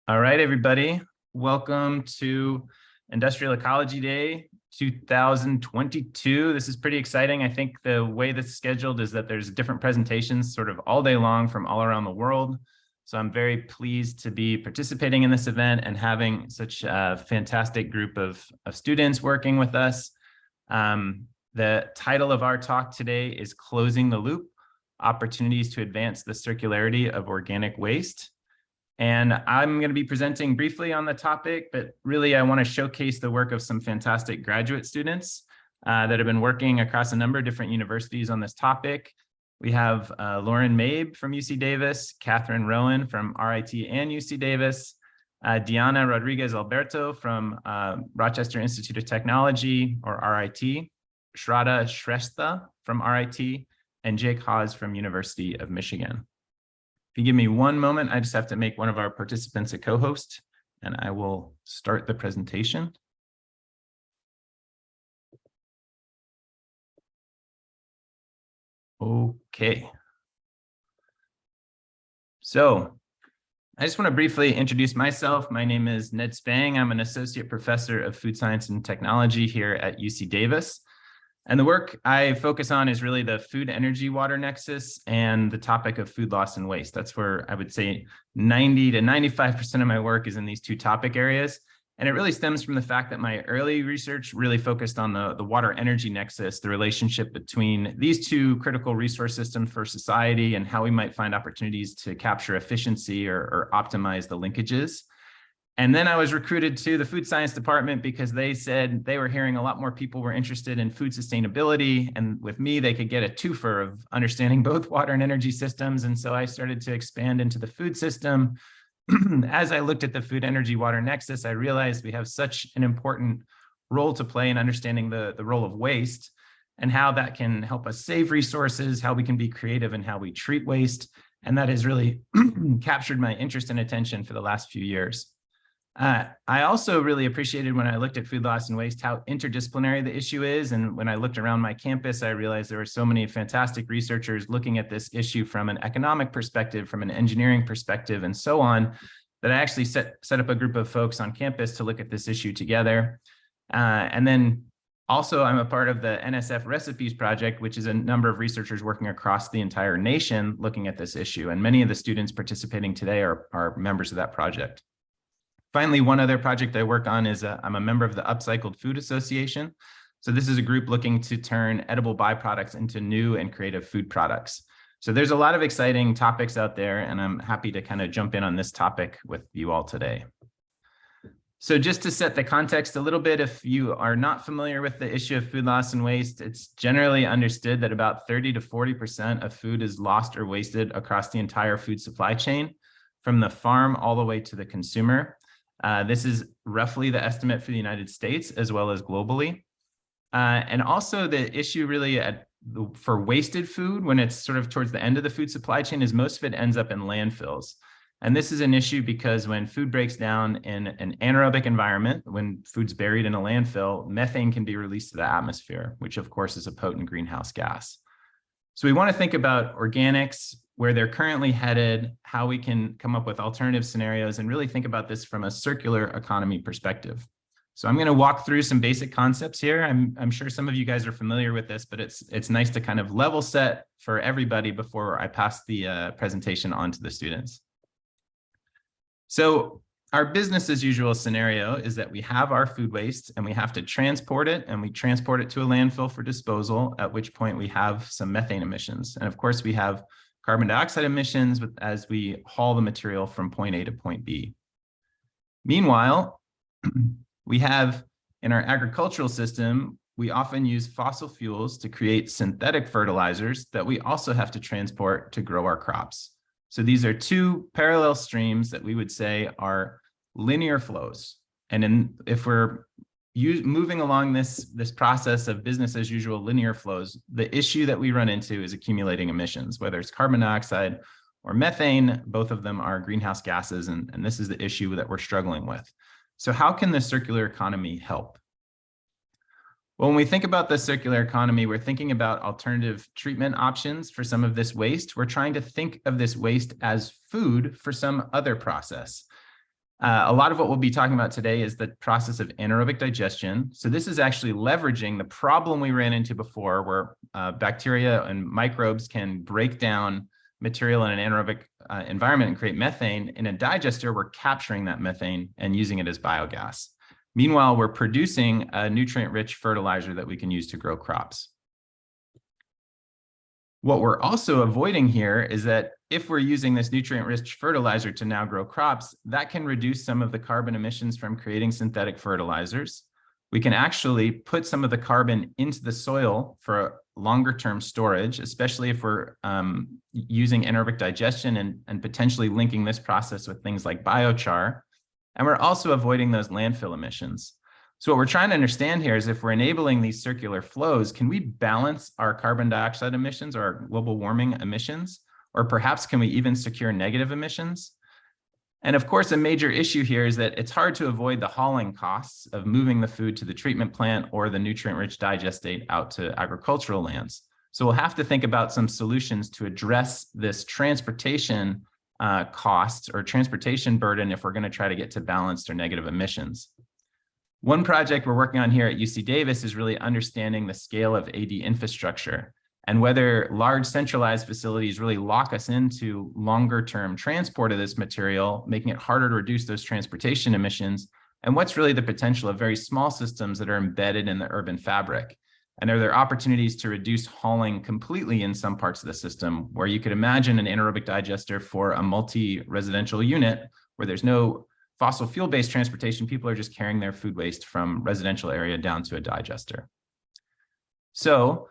All right, everybody. Welcome to Industrial Ecology Day 2022. This is pretty exciting. I think the way this is scheduled is that there's different presentations sort of all day long from all around the world. So I'm very pleased to be participating in this event and having such a fantastic group of students working with us. The title of our talk today is Closing the Loop: Opportunities to Advance the Circularity of Organic Waste. And I'm going to be presenting briefly on the topic, but really I want to showcase the work of some fantastic graduate students that have been working across a number of different universities on this topic. We have Lauren Mabe from UC Davis, Catherine Rowen from RIT and UC Davis, Diana Rodríguez Alberto from Rochester Institute of Technology, or RIT, Shradha Shrestha from RIT, and Jake Hawes from University of Michigan. If you give me one moment, I just have to make one of our participants a co-host, and I will start the presentation. Okay. So I just want to briefly introduce myself. My name is Ned Spang. I'm an associate professor of food science and technology here at UC Davis. And the work I focus on is really the food, energy, water nexus and the topic of food loss and waste. That's where I would say 90 to 95% of my work is in these two topic areas. And it really stems from the fact that my early research really focused on the water energy nexus, the relationship between these two critical resource systems for society and how we might find opportunities to capture efficiency or optimize the linkages. And then I was recruited to the food science department because they said they were hearing a lot more people were interested in food sustainability. And with me, they could get a twofer of understanding both water and energy systems. And so I started to expand into the food system. As I looked at the food, energy, water nexus, I realized we have such an important role to play in understanding the role of waste and how that can help us save resources, how we can be creative in how we treat waste. And that has really captured my interest and attention for the last few years. I also really appreciated when I looked at food loss and waste, how interdisciplinary the issue is. And when I looked around my campus, I realized there were so many fantastic researchers looking at this issue from an economic perspective, from an engineering perspective, and so on, that I actually set up a group of folks on campus to look at this issue together. And then also I'm a part of the NSF Recipes Project, which is a number of researchers working across the entire nation looking at this issue. And many of the students participating today are members of that project. Finally, one other project I work on is I'm a member of the Upcycled Food Association. So this is a group looking to turn edible byproducts into new and creative food products. So there's a lot of exciting topics out there, and I'm happy to kind of jump in on this topic with you all today. So just to set the context a little bit, if you are not familiar with the issue of food loss and waste, it's generally understood that about 30 to 40% of food is lost or wasted across the entire food supply chain, from the farm all the way to the consumer. This is roughly the estimate for the United States as well as globally. And also the issue really for wasted food, when it's sort of towards the end of the food supply chain, is most of it ends up in landfills. And this is an issue because when food breaks down in an anaerobic environment, when food's buried in a landfill, methane can be released to the atmosphere, which of course is a potent greenhouse gas. So we want to think about organics, where they're currently headed, how we can come up with alternative scenarios, and really think about this from a circular economy perspective. So I'm going to walk through some basic concepts here. I'm sure some of you guys are familiar with this, but it's nice to kind of level set for everybody before I pass the presentation on to the students. So our business as usual scenario is that we have our food waste and we have to transport it, and we transport it to a landfill for disposal, at which point we have some methane emissions. And of course we have carbon dioxide emissions as we haul the material from point A to point B. Meanwhile, we have in our agricultural system, we often use fossil fuels to create synthetic fertilizers that we also have to transport to grow our crops. So these are two parallel streams that we would say are linear flows. And if we're moving along this process of business as usual linear flows, the issue that we run into is accumulating emissions, whether it's carbon dioxide or methane. Both of them are greenhouse gases, and this is the issue that we're struggling with. So how can the circular economy help? Well, when we think about the circular economy, we're thinking about alternative treatment options for some of this waste. We're trying to think of this waste as food for some other process. A lot of what we'll be talking about today is the process of anaerobic digestion. So this is actually leveraging the problem we ran into before, where bacteria and microbes can break down material in an anaerobic environment and create methane. In a digester, we're capturing that methane and using it as biogas. Meanwhile, we're producing a nutrient-rich fertilizer that we can use to grow crops. What we're also avoiding here is that if we're using this nutrient-rich fertilizer to now grow crops, that can reduce some of the carbon emissions from creating synthetic fertilizers. We can actually put some of the carbon into the soil for longer-term storage, especially if we're using anaerobic digestion and potentially linking this process with things like biochar. And we're also avoiding those landfill emissions. So what we're trying to understand here is if we're enabling these circular flows, can we balance our carbon dioxide emissions or our global warming emissions? Or perhaps can we even secure negative emissions? And of course, a major issue here is that it's hard to avoid the hauling costs of moving the food to the treatment plant or the nutrient-rich digestate out to agricultural lands. So we'll have to think about some solutions to address this transportation cost or transportation burden if we're going to try to get to balanced or negative emissions. One project we're working on here at UC Davis is really understanding the scale of AD infrastructure and whether large centralized facilities really lock us into longer term transport of this material, making it harder to reduce those transportation emissions, and what's really the potential of very small systems that are embedded in the urban fabric. And are there opportunities to reduce hauling completely in some parts of the system where you could imagine an anaerobic digester for a multi-residential unit where there's no fossil fuel-based transportation, people are just carrying their food waste from residential area down to a digester. So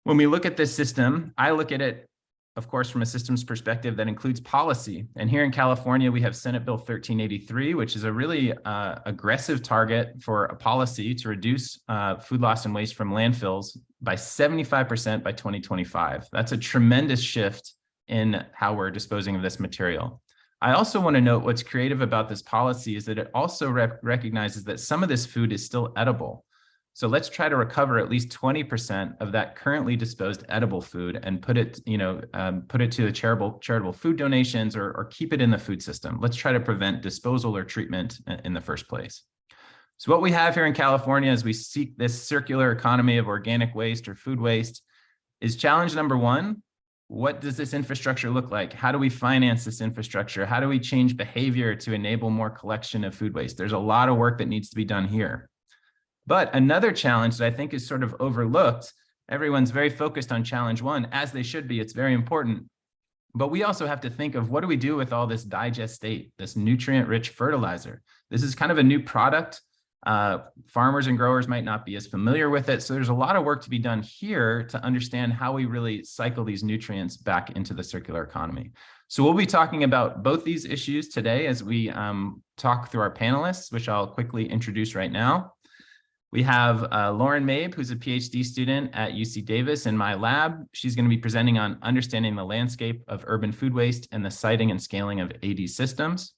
when we look at this system, I look at it, of course, from a systems perspective that includes policy. And here in California, we have Senate Bill 1383, which is a really aggressive target for a policy to reduce food loss and waste from landfills by 75% by 2025. That's a tremendous shift in how we're disposing of this material. I also want to note what's creative about this policy is that it also recognizes that some of this food is still edible. So let's try to recover at least 20% of that currently disposed edible food and put it, put it to the charitable food donations or keep it in the food system. Let's try to prevent disposal or treatment in the first place. So what we have here in California as we seek this circular economy of organic waste or food waste is challenge number one. What does this infrastructure look like? How do we finance this infrastructure? How do we change behavior to enable more collection of food waste? There's a lot of work that needs to be done here. But another challenge that I think is sort of overlooked, everyone's very focused on challenge one, as they should be, it's very important. But we also have to think of what do we do with all this digestate, this nutrient-rich fertilizer? This is kind of a new product. Farmers and growers might not be as familiar with it. So there's a lot of work to be done here to understand how we really cycle these nutrients back into the circular economy. So we'll be talking about both these issues today as we talk through our panelists, which I'll quickly introduce right now. We have Lauren Mabe, who's a PhD student at UC Davis in my lab. She's going to be presenting on understanding the landscape of urban food waste and the siting and scaling of AD systems.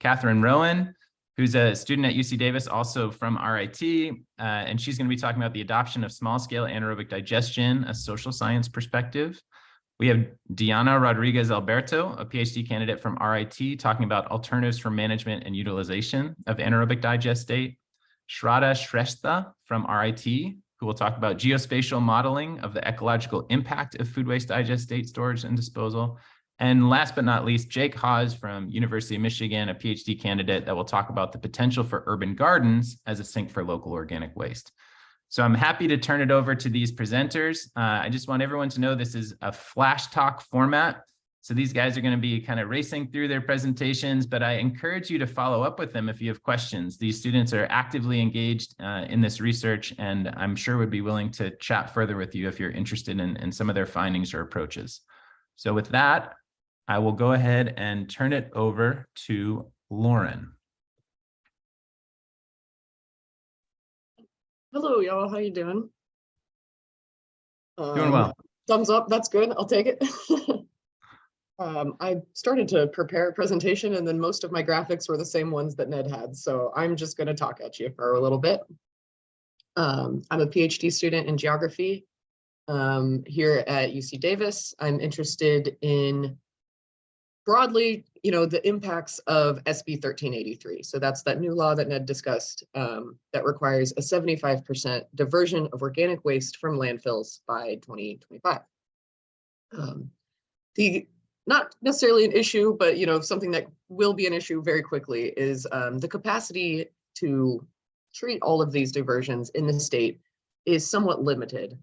Catherine Rowen, who's a student at UC Davis, also from RIT, and she's going to be talking about the adoption of small-scale anaerobic digestion, a social science perspective. We have Diana Rodríguez Alberto, a PhD candidate from RIT, talking about alternatives for management and utilization of anaerobic digestate. Shradha Shrestha from RIT, who will talk about geospatial modeling of the ecological impact of food waste digestate storage and disposal. And last but not least, Jake Hawes from University of Michigan, a PhD candidate that will talk about the potential for urban gardens as a sink for local organic waste. So I'm happy to turn it over to these presenters. I just want everyone to know this is a flash talk format. So these guys are going to be kind of racing through their presentations, but I encourage you to follow up with them if you have questions. These students are actively engaged in this research, and I'm sure would be willing to chat further with you if you're interested in some of their findings or approaches. So with that, I will go ahead and turn it over to Lauren. Hello, y'all. How you doing? Doing well. Thumbs up. That's good. I'll take it. I started to prepare a presentation, and then most of my graphics were the same ones that Ned had. So I'm just going to talk at you for a little bit. I'm a PhD student in geography here at UC Davis. I'm interested in broadly, the impacts of SB 1383. So that's that new law that Ned discussed that requires a 75% diversion of organic waste from landfills by 2025. Not necessarily an issue, but something that will be an issue very quickly is the capacity to treat all of these diversions in the state is somewhat limited.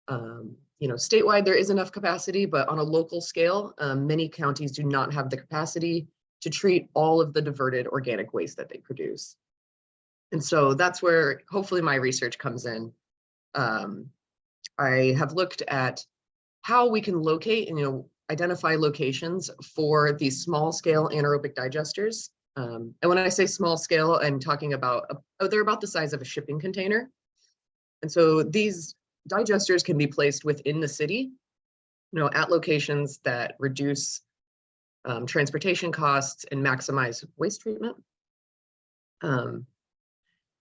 Statewide, there is enough capacity, but on a local scale, many counties do not have the capacity to treat all of the diverted organic waste that they produce. And so that's where hopefully my research comes in. I have looked at how we can locate and identify locations for these small scale anaerobic digesters. And when I say small scale, I'm talking about, they're about the size of a shipping container. And so these digesters can be placed within the city, at locations that reduce transportation costs and maximize waste treatment. And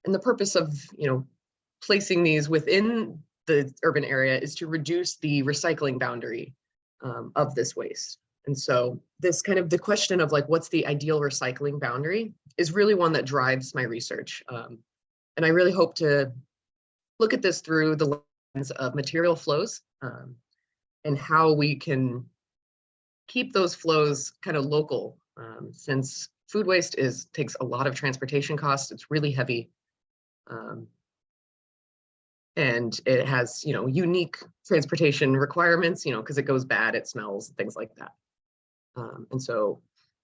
the purpose of, placing these within the urban area is to reduce the recycling boundary of this waste. And so this kind of the question of what's the ideal recycling boundary is really one that drives my research. And I really hope to look at this through the lens of material flows and how we can keep those flows kind of local, since food waste takes a lot of transportation costs. It's really heavy. And it has, unique transportation requirements, because it goes bad, it smells, things like that. And so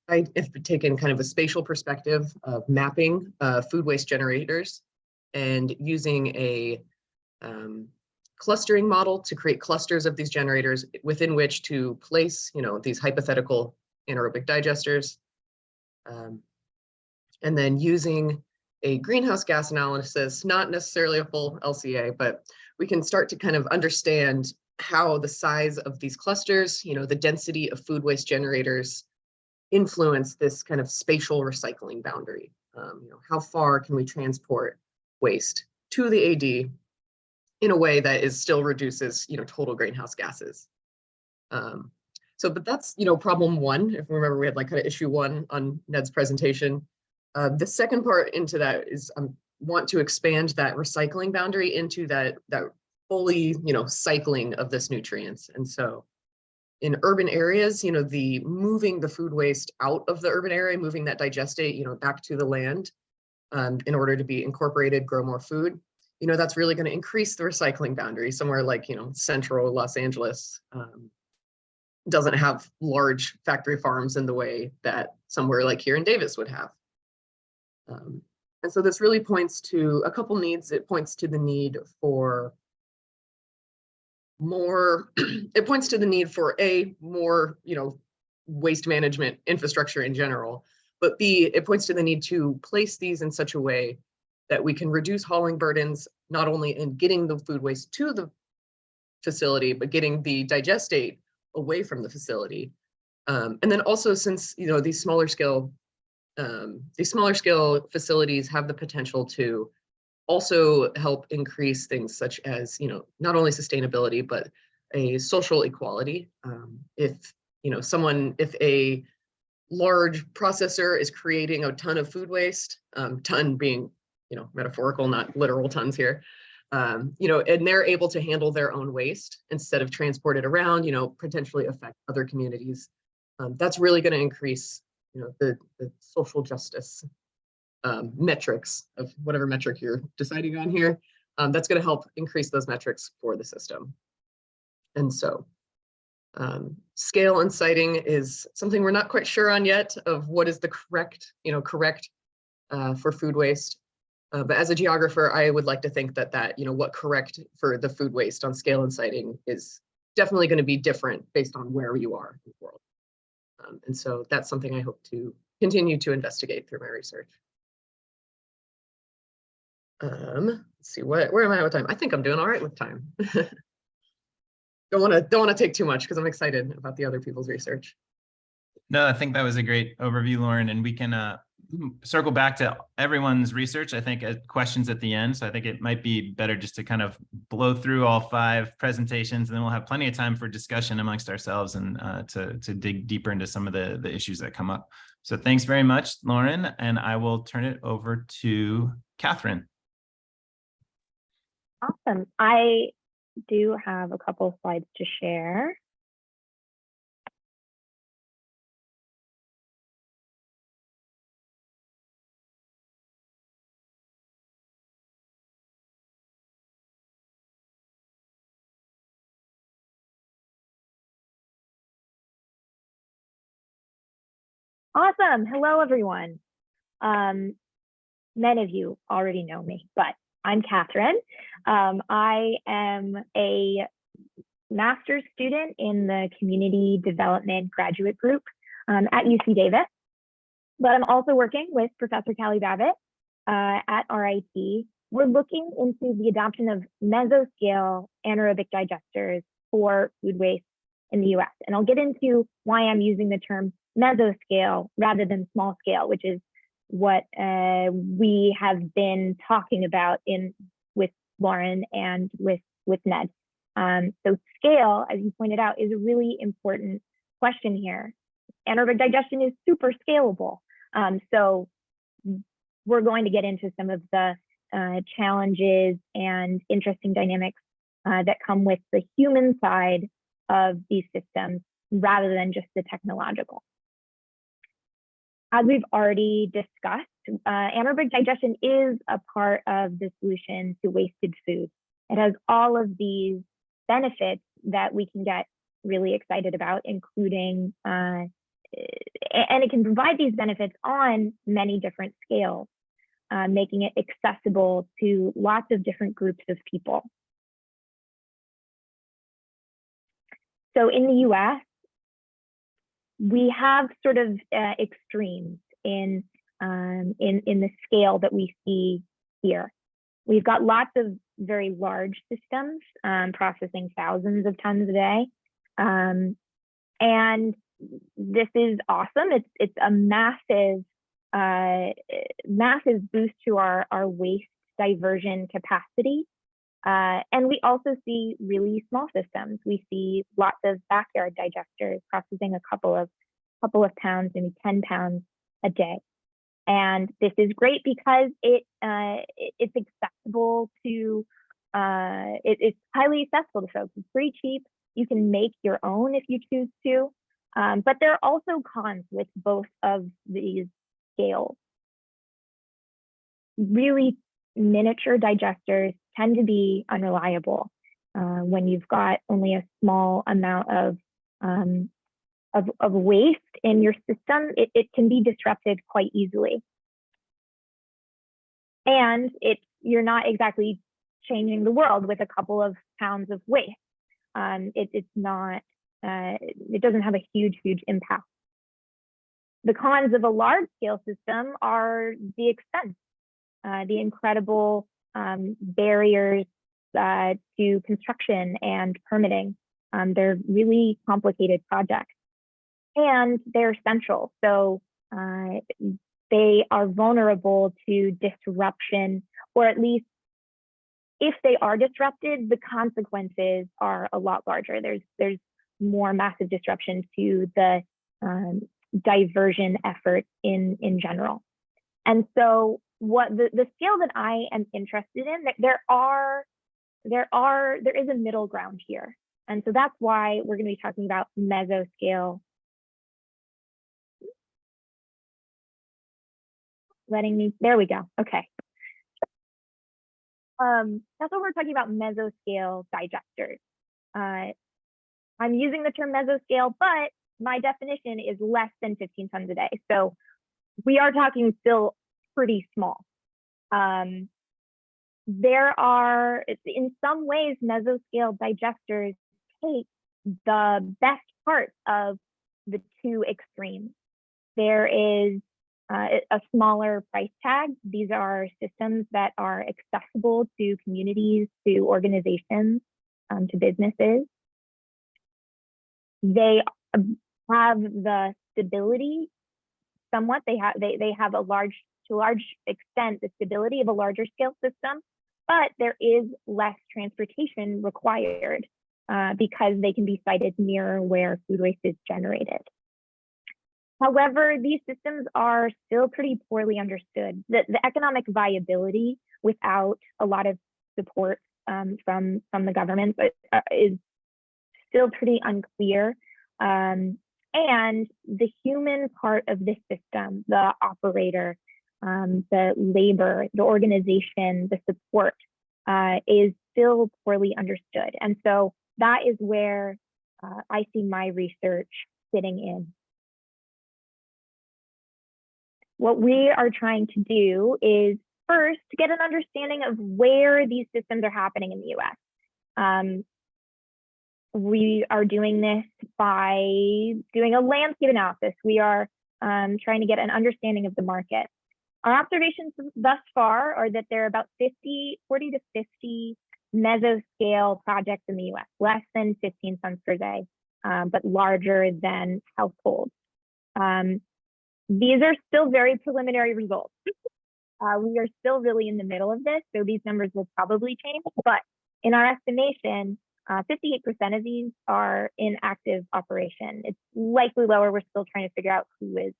I have taken kind of a spatial perspective of mapping food waste generators and using a clustering model to create clusters of these generators within which to place, these hypothetical anaerobic digesters. And then using a greenhouse gas analysis, not necessarily a full LCA, but we can start to kind of understand how the size of these clusters, the density of food waste generators influence this kind of spatial recycling boundary. How far can we transport waste to the AD in a way that still reduces, total greenhouse gases. But that's, problem one. If you remember, we had kind of issue one on Ned's presentation. The second part into that is want to expand that recycling boundary into that fully, cycling of this nutrients. And so in urban areas, the moving the food waste out of the urban area, moving that digestate, back to the land in order to be incorporated, grow more food, that's really going to increase the recycling boundary. Somewhere like, central Los Angeles doesn't have large factory farms in the way that somewhere like here in Davis would have. And so this really points to a couple needs. It points to the need for more, it points to the need for more, waste management infrastructure in general, but B, it points to the need to place these in such a way that we can reduce hauling burdens, not only in getting the food waste to the facility, but getting the digestate away from the facility. And then also, since, these smaller scale facilities have the potential to also help increase things such as, not only sustainability, but a social equality. If a large processor is creating a ton of food waste, ton being, metaphorical, not literal tons here, and they're able to handle their own waste instead of transport it around, potentially affect other communities. That's really going to increase, the social justice metrics of whatever metric you're deciding on here. That's going to help increase those metrics for the system. And so scale and siting is something we're not quite sure on yet of what is the correct for food waste. But as a geographer, I would like to think that what correct for the food waste on scale and siting is definitely going to be different based on where you are in the world. And so that's something I hope to continue to investigate through my research. Let's see, where am I with time? I think I'm doing all right with time. Don't want to take too much because I'm excited about the other people's research. No, I think that was a great overview, Lauren, and we can circle back to everyone's research, I think, questions at the end. So I think it might be better just to kind of blow through all 5 presentations, and then we'll have plenty of time for discussion amongst ourselves and to dig deeper into some of the issues that come up. So thanks very much, Lauren, and I will turn it over to Catherine. Awesome. I do have a couple of slides to share. Awesome. Hello, everyone. Many of you already know me, but I'm Catherine. I am a master's student in the Community Development Graduate Group at UC Davis, but I'm also working with Professor Callie Babbitt at RIT. We're looking into the adoption of mesoscale anaerobic digesters for food waste in the US. And I'll get into why I'm using the term mesoscale rather than small scale, which is what we have been talking about with Lauren and with Ned. So scale, as you pointed out, is a really important question here. Anaerobic digestion is super scalable. So we're going to get into some of the challenges and interesting dynamics that come with the human side of these systems rather than just the technological. As we've already discussed, anaerobic digestion is a part of the solution to wasted food. It has all of these benefits that we can get really excited about, including, and it can provide these benefits on many different scales, making it accessible to lots of different groups of people. So in the US, we have sort of extremes in the scale that we see here. We've got lots of very large systems processing thousands of tons a day. And this is awesome. It's a massive boost to our waste diversion capacity. And we also see really small systems. We see lots of backyard digesters processing a couple of pounds, maybe 10 pounds a day. And this is great because it's accessible to, it's highly accessible to folks. It's pretty cheap. You can make your own if you choose to. But there are also cons with both of these scales. Really miniature digesters tend to be unreliable when you've got only a small amount of waste in your system. It can be disrupted quite easily, and you're not exactly changing the world with a couple of pounds of waste. It doesn't have a huge impact. The cons of a large scale system are the expense, the incredible barriers to construction and permitting. They're really complicated projects, and they're central. So they are vulnerable to disruption, or at least if they are disrupted, the consequences are a lot larger. There's more massive disruption to the diversion effort in general. And so what the scale that I am interested in, there is a middle ground here. And so that's why we're going to be talking about mesoscale. There we go. Okay. That's what we're talking about, mesoscale digesters. I'm using the term mesoscale, but my definition is less than 15 tons a day. So we are talking still pretty small. There are, in some ways, mesoscale digesters take the best part of the two extremes. There is a smaller price tag. These are systems that are accessible to communities, to organizations, to businesses. They have the stability somewhat. They have to a large extent the stability of a larger scale system, but there is less transportation required because they can be sited near where food waste is generated. However, these systems are still pretty poorly understood. The economic viability without a lot of support from the government is still pretty unclear. And the human part of this system, the operator, the labor, the organization, the support is still poorly understood. And so that is where I see my research fitting in. What we are trying to do is first get an understanding of where these systems are happening in the US. We are doing this by doing a landscape analysis. We are trying to get an understanding of the market. Our observations thus far are that there are about 40 to 50 mesoscale projects in the US, less than 15 tons per day, but larger than households. These are still very preliminary results. We are still really in the middle of this, so these numbers will probably change, but in our estimation, 58% of these are in active operation. It's likely lower. We're still trying to figure out who's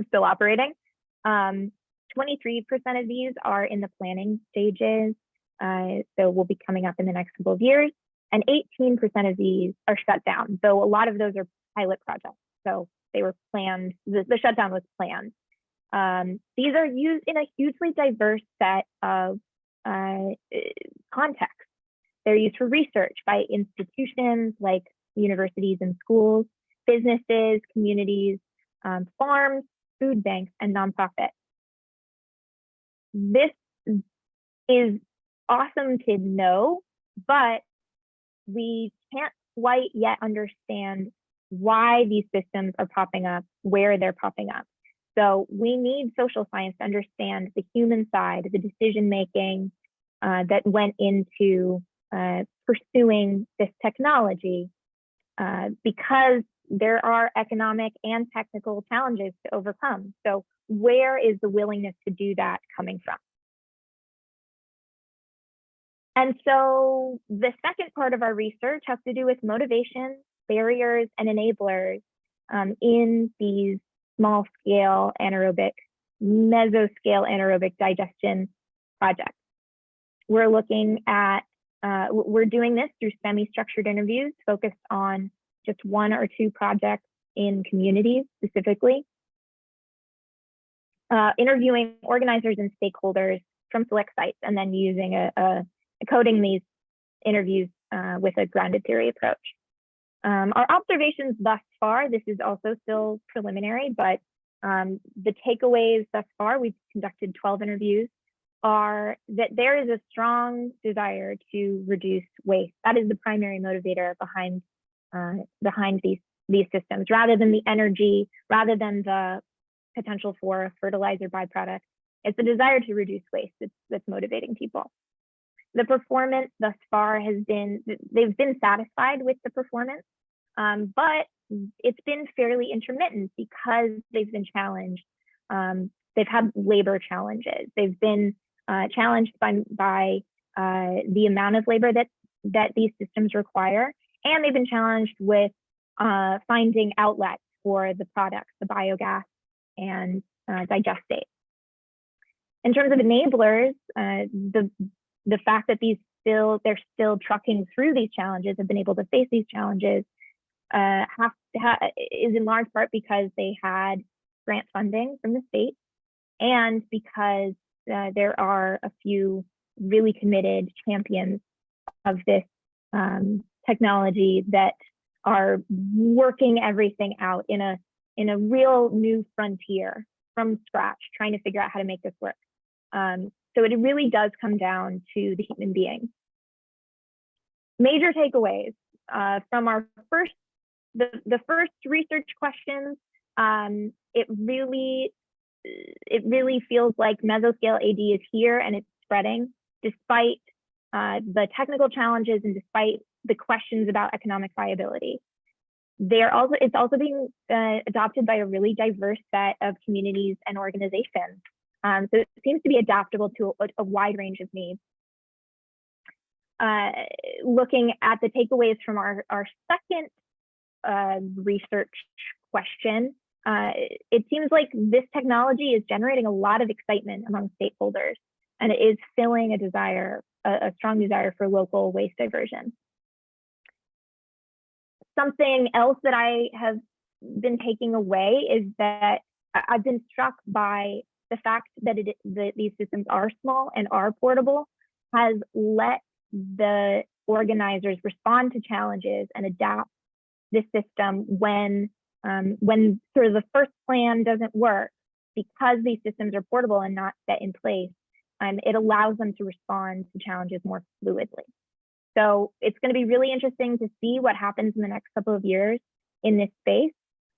still operating. 23% of these are in the planning stages, so will be coming up in the next couple of years, and 18% of these are shut down, though a lot of those are pilot projects, so they were planned, the shutdown was planned. These are used in a hugely diverse set of contexts. They're used for research by institutions like universities and schools, businesses, communities, farms, food banks, and nonprofits. This is awesome to know, but we can't quite yet understand why these systems are popping up, where they're popping up. So we need social science to understand the human side, the decision-making that went into pursuing this technology because there are economic and technical challenges to overcome. So where is the willingness to do that coming from? And so the second part of our research has to do with motivation, barriers, and enablers in these small-scale anaerobic, mesoscale anaerobic digestion projects. We're looking at, we're doing this through semi-structured interviews focused on just one or two projects in communities specifically. Interviewing organizers and stakeholders from select sites and then using coding these interviews with a grounded theory approach. Our observations thus far, this is also still preliminary, but the takeaways thus far, we've conducted 12 interviews, are that there is a strong desire to reduce waste. That is the primary motivator behind these systems, rather than the energy, rather than the potential for a fertilizer byproduct. It's the desire to reduce waste that's motivating people. The performance thus far has been, they've been satisfied with the performance, but it's been fairly intermittent because they've been challenged. They've had labor challenges. They've been challenged by the amount of labor that these systems require, and they've been challenged with finding outlets for the products, the biogas and digestate. In terms of enablers, the fact that they're still trucking through these challenges, have been able to face these challenges, is in large part because they had grant funding from the state, and because there are a few really committed champions of this technology that are working everything out in a real new frontier from scratch, trying to figure out how to make this work. So it really does come down to the human being. Major takeaways from our first research questions. It really feels like mesoscale AD is here and it's spreading, despite the technical challenges and despite the questions about economic viability. it's also being adopted by a really diverse set of communities and organizations. So it seems to be adaptable to a wide range of needs. Looking at the takeaways from our second research question, it seems like this technology is generating a lot of excitement among stakeholders, and it is filling a strong desire for local waste diversion. Something else that I have been taking away is that I've been struck by the fact that these systems are small and are portable has let the organizers respond to challenges and adapt this system when sort of the first plan doesn't work. Because these systems are portable and not set in place, it allows them to respond to challenges more fluidly. So it's going to be really interesting to see what happens in the next couple of years in this space.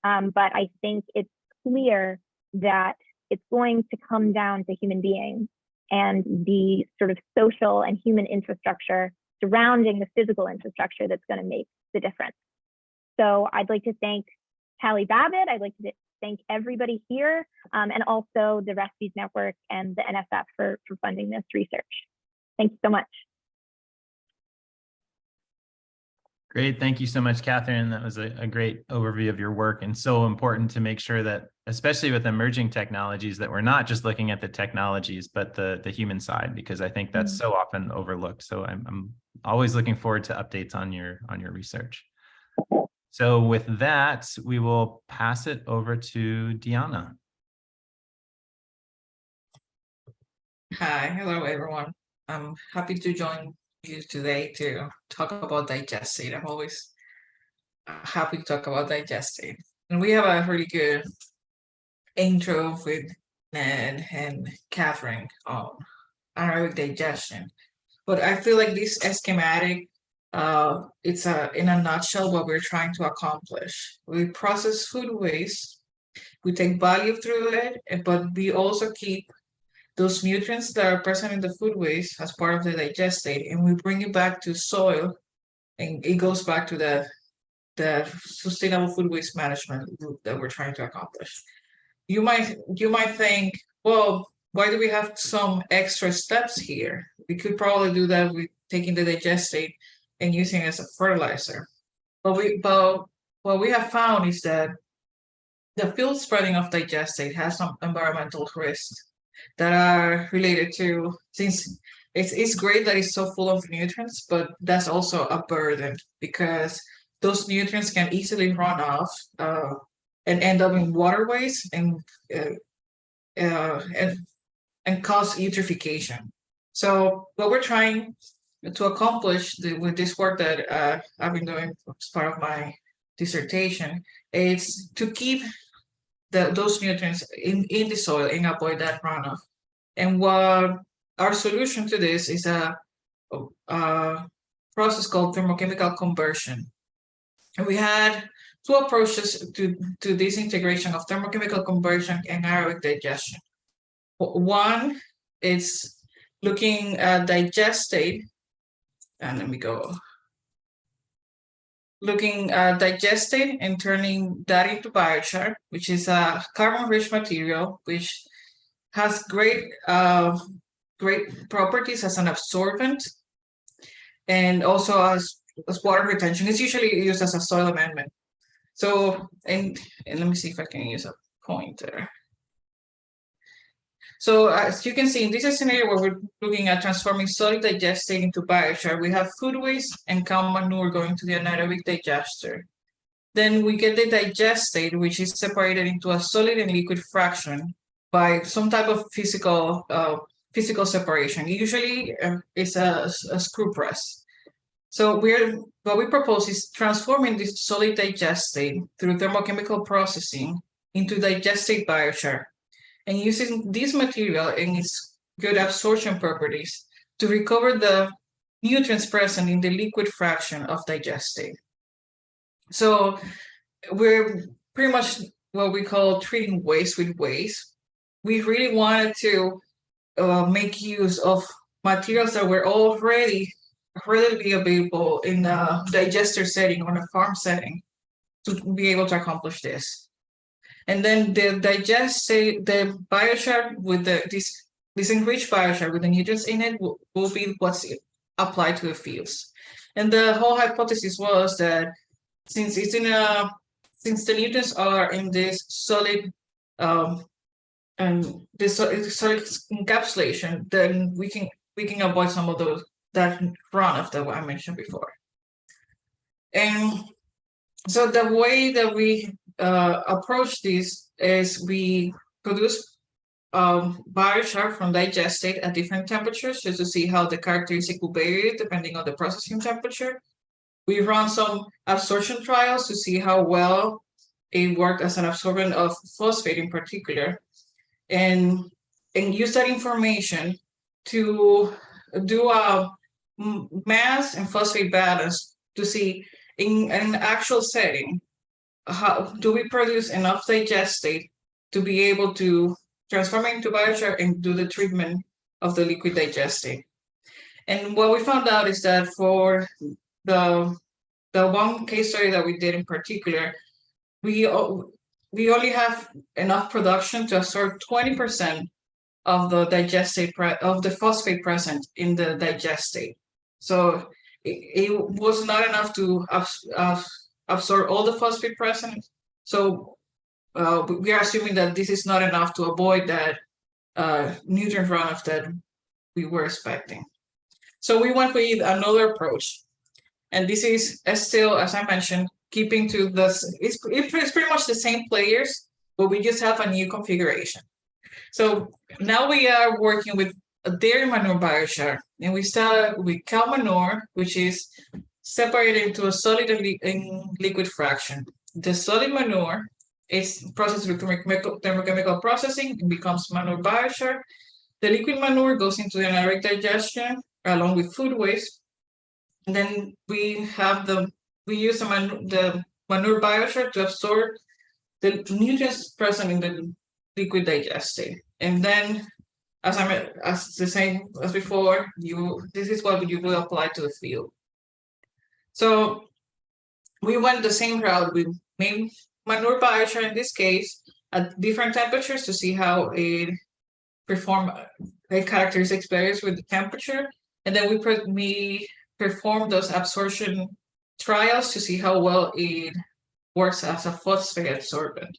But I think it's clear that it's going to come down to human beings and the sort of social and human infrastructure surrounding the physical infrastructure that's going to make the difference. So I'd like to thank Callie Babbitt. I'd like to thank everybody here, and also the Rescues Network and the NSF for funding this research. Thank you so much. Great. Thank you so much, Catherine. That was a great overview of your work, and so important to make sure that, especially with emerging technologies, that we're not just looking at the technologies, but the human side, because I think that's so often overlooked. So I'm always looking forward to updates on your research. So with that, we will pass it over to Diana. Hi, hello everyone. I'm happy to join you today to talk about digestate. I'm always happy to talk about digestate. And we have a really good intro with Ned and Catherine on anaerobic digestion. But I feel like this schematic, it's in a nutshell what we're trying to accomplish. We process food waste, we take value through it, but we also keep those nutrients that are present in the food waste as part of the digestate, and we bring it back to soil, and it goes back to the sustainable food waste management loop that we're trying to accomplish. You might think, well, why do we have some extra steps here? We could probably do that with taking the digestate and using it as a fertilizer. But what we have found is that the field spreading of digestate has some environmental risks that are related to, since it's great that it's so full of nutrients, but that's also a burden because those nutrients can easily run off and end up in waterways and cause eutrophication. So what we're trying to accomplish with this work that I've been doing as part of my dissertation is to keep those nutrients in the soil and avoid that runoff. And what our solution to this is a process called thermochemical conversion. And we had two approaches to this integration of thermochemical conversion and anaerobic digestion. One is looking at digestate, and let me go. Looking at digestate and turning that into biochar, which is a carbon-rich material, which has great properties as an absorbent and also as water retention. It's usually used as a soil amendment. So, and let me see if I can use a pointer. So as you can see, in this scenario where we're looking at transforming solid digestate into biochar, we have food waste and cow manure going to the anaerobic digester. Then we get the digestate, which is separated into a solid and liquid fraction by some type of physical separation. Usually it's a screw press. So what we propose is transforming this solid digestate through thermochemical processing into digestate biochar, and using this material and its good absorption properties to recover the nutrients present in the liquid fraction of digestate. So we're pretty much what we call treating waste with waste. We really wanted to make use of materials that were already readily available in a digester setting or a farm setting to be able to accomplish this. And then the biochar with this enriched biochar with the nutrients in it will be what's applied to the fields. And the whole hypothesis was that since the nutrients are in this solid and this solid encapsulation, then we can avoid some of that runoff that I mentioned before. And so the way that we approach this is we produce biochar from digestate at different temperatures just to see how the characteristic will vary depending on the processing temperature. We run some absorption trials to see how well it worked as an absorbent of phosphate in particular, and use that information to do a mass and phosphate balance to see in an actual setting, how do we produce enough digestate to be able to transform it into biochar and do the treatment of the liquid digestate. And what we found out is that for the one case study that we did in particular, we only have enough production to absorb 20% of the digestate of the phosphate present in the digestate. So it was not enough to absorb all the phosphate present. So we are assuming that this is not enough to avoid that nutrient runoff that we were expecting. So we went with another approach, and this is still, as I mentioned, keeping to it's pretty much the same players, but we just have a new configuration. So now we are working with a dairy manure biochar, and we started with cow manure, which is separated into a solid and liquid fraction. The solid manure is processed through thermochemical processing and becomes manure biochar. The liquid manure goes into the anaerobic digestion along with food waste. And then we use the manure biochar to absorb the nutrients present in the liquid digestate. And then, as the same as before, this is what you will apply to the field. So we went the same route with manure biochar in this case at different temperatures to see how it characteristics varies with the temperature, and then we perform those absorption trials to see how well it works as a phosphate absorbent.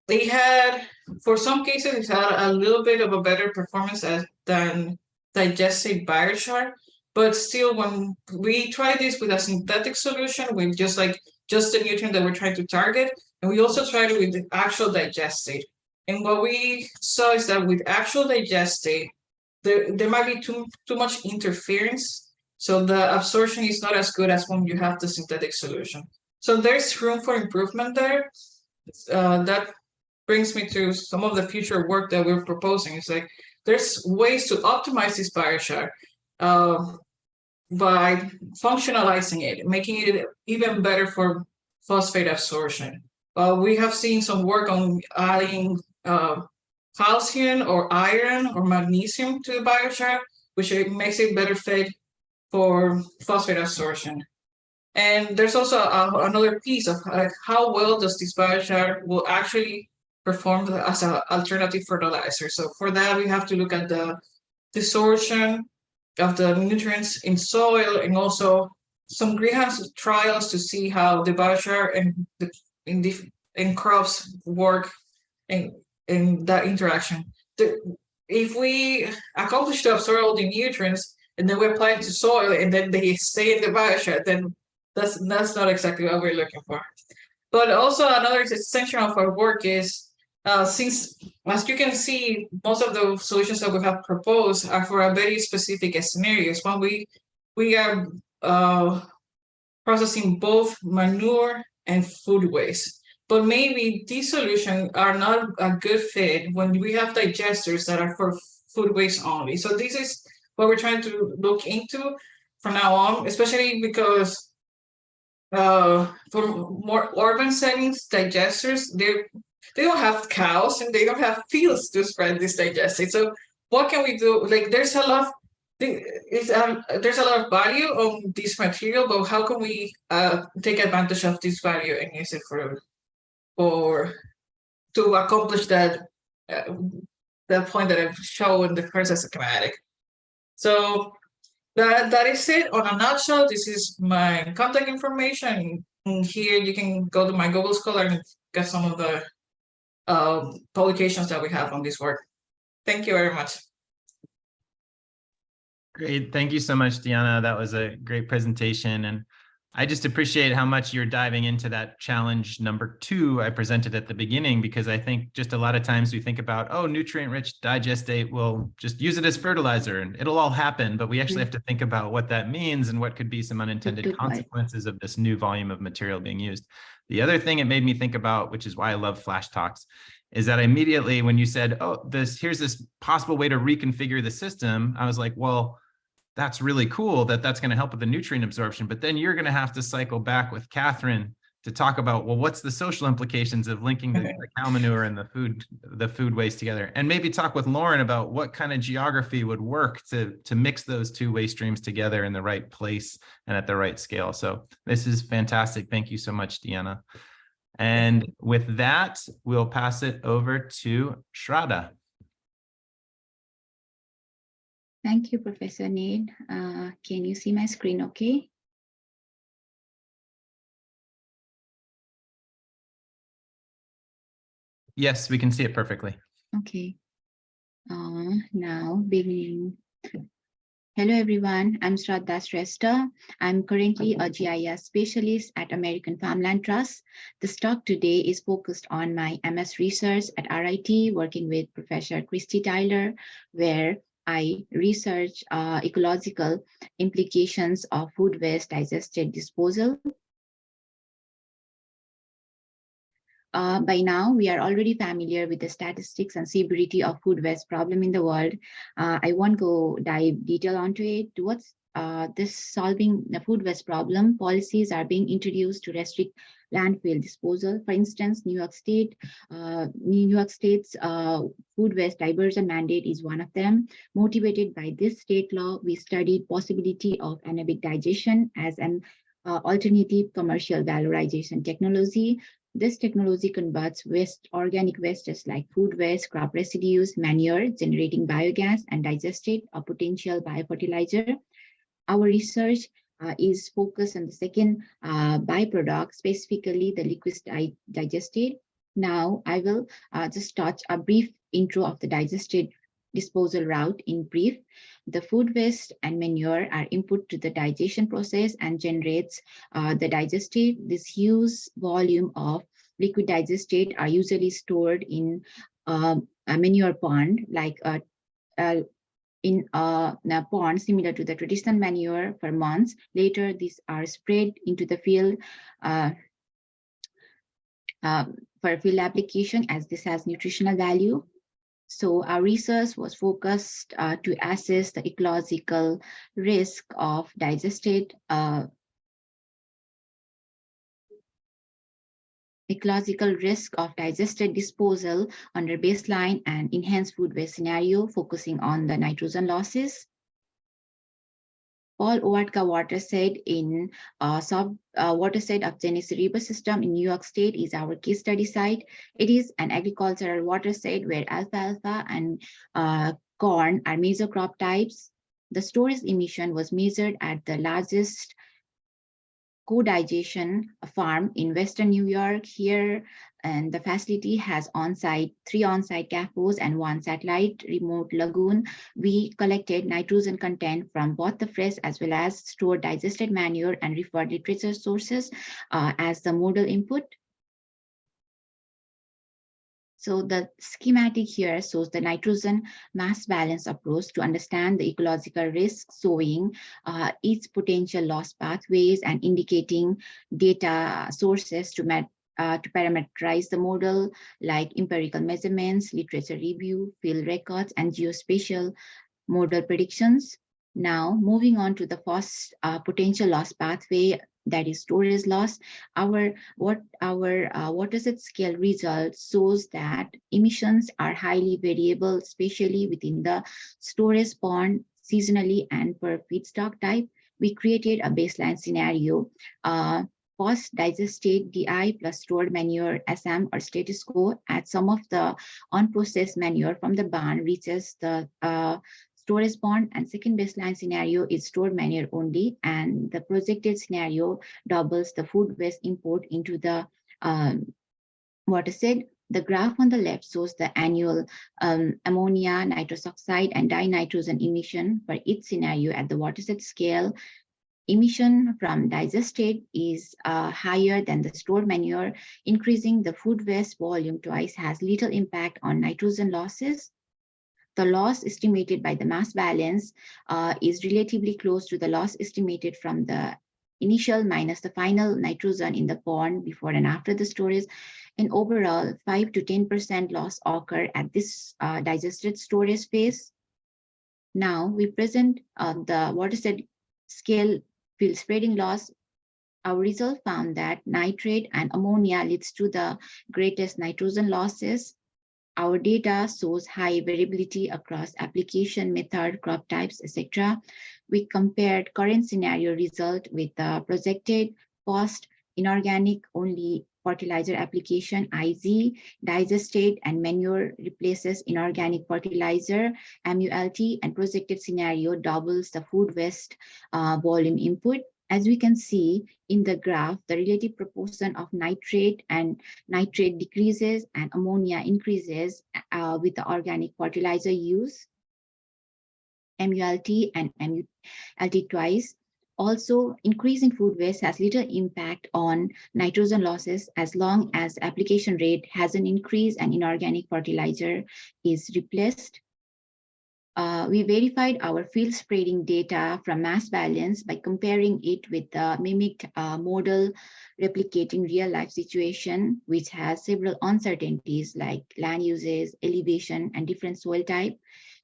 They had, for some cases, it had a little bit of a better performance than digestate biochar, but still, when we try this with a synthetic solution with just the nutrient that we're trying to target, and we also tried it with the actual digestate. And what we saw is that with actual digestate, there might be too much interference, so the absorption is not as good as when you have the synthetic solution. So there's room for improvement there. That brings me to some of the future work that we're proposing. It's like there's ways to optimize this biochar by functionalizing it, making it even better for phosphate absorption. We have seen some work on adding calcium or iron or magnesium to the biochar, which makes it better fit for phosphate absorption. And there's also another piece of how well does this biochar will actually perform as an alternative fertilizer. So for that, we have to look at the absorption of the nutrients in soil, and also some greenhouse trials to see how the biochar and crops work in that interaction. If we accomplish to absorb all the nutrients and then we apply it to soil and then they stay in the biochar, then that's not exactly what we're looking for. But also another extension of our work is, since, as you can see, most of the solutions that we have proposed are for a very specific scenarios. When we are processing both manure and food waste, but maybe these solutions are not a good fit when we have digesters that are for food waste only. So this is what we're trying to look into from now on, especially because for more urban settings, digesters, they don't have cows and they don't have fields to spread this digestate. So what can we do? Like there's a lot there's a lot of value on this material, but how can we take advantage of this value and use it for to accomplish that the point that I've shown in the first schematic? So that is it on a nutshell. This is my contact information. And here you can go to my Google Scholar and get some of the publications that we have on this work. Thank you very much. Great. Thank you so much, Diana. That was a great presentation. And I just appreciate how much you're diving into that challenge number 2 I presented at the beginning, because I think just a lot of times we think about, oh, nutrient-rich digestate, we'll just use it as fertilizer and it'll all happen. But we actually have to think about what that means and what could be some unintended consequences of this new volume of material being used. The other thing it made me think about, which is why I love Flash Talks, is that immediately when you said, oh, here's this possible way to reconfigure the system, I was like, well, that's really cool that's going to help with the nutrient absorption. But then you're going to have to cycle back with Catherine to talk about, well, what's the social implications of linking the cow manure and the food waste together, and maybe talk with Lauren about what kind of geography would work to mix those 2 waste streams together in the right place and at the right scale. So this is fantastic. Thank you so much, Diana. And with that, we'll pass it over to Shradha. Thank you, Professor Ned. Can you see my screen okay? Yes, we can see it perfectly. Okay. Now beginning. Hello, everyone. I'm Shradha Shrestha. I'm currently a GIS specialist at American Farmland Trust. This talk today is focused on my MS research at RIT, working with Professor Christy Tyler, where I research ecological implications of food waste digested disposal. By now, we are already familiar with the statistics and severity of food waste problem in the world. I won't go dive detail onto it. Towards this solving the food waste problem, policies are being introduced to restrict landfill disposal. For instance, New York State's food waste diversion mandate is one of them. Motivated by this state law, we studied possibility of anaerobic digestion as an alternative commercial valorization technology. This technology converts organic wastes like food waste, crop residues, manure, generating biogas, and digestate, a potential biofertilizer. Our research is focused on the second byproduct, specifically the liquid digestate. Now, I will just touch a brief intro of the digested disposal route. In brief, the food waste and manure are input to the digestion process and generates the digestate. This huge volume of liquid digestate are usually stored in a manure pond, like in a pond similar to the traditional manure for months. Later, these are spread into the field for field application, as this has nutritional value. So our research was focused to assess the ecological risk of digested disposal under baseline and enhanced food waste scenario, focusing on the nitrogen losses. Paul Owatka watershed in watershed of Genesee River system in New York State is our case study site. It is an agricultural watershed where alfalfa and corn are major crop types. The storage emission was measured at the largest co-digestion farm in Western New York here, and the facility has three on-site CAFOs and 1 satellite remote lagoon. We collected nitrogen content from both the fresh as well as stored digested manure and referred literature sources as the model input. So the schematic here shows the nitrogen mass balance approach to understand the ecological risk, showing each potential loss pathways and indicating data sources to parameterize the model, like empirical measurements, literature review, field records, and geospatial model predictions. Now, moving on to the first potential loss pathway, that is storage loss. Our watershed scale result shows that emissions are highly variable, especially within the storage pond. seasonally and per feedstock type. We created a baseline scenario, post-digestate DI plus stored manure SM or status quo at some of the unprocessed manure from the barn reaches the storage pond, and second baseline scenario is stored manure only, and the projected scenario doubles the food waste import into the watershed. The graph on the left shows the annual ammonia, nitrous oxide, and dinitrogen emission for each scenario at the watershed scale. Emission from digestate is higher than the stored manure. Increasing the food waste volume twice has little impact on nitrogen losses. The loss estimated by the mass balance is relatively close to the loss estimated from the initial minus the final nitrogen in the pond before and after the storage. And overall, 5 to 10% loss occur at this digested storage phase. Now we present the watershed scale field spreading loss. Our result found that nitrate and ammonia leads to the greatest nitrogen losses. Our data shows high variability across application method, crop types, etc. We compared current scenario result with the projected post inorganic only fertilizer application IZ, digestate and manure replaces inorganic fertilizer, MULT, and projected scenario doubles the food waste volume input. As we can see in the graph, the relative proportion of nitrate decreases and ammonia increases with the organic fertilizer use, MULT and MULT twice. Also, increasing food waste has little impact on nitrogen losses as long as application rate has an increase and inorganic fertilizer is replaced. We verified our field spreading data from mass balance by comparing it with the mimicked model replicating real life situation, which has several uncertainties like land uses, elevation, and different soil type.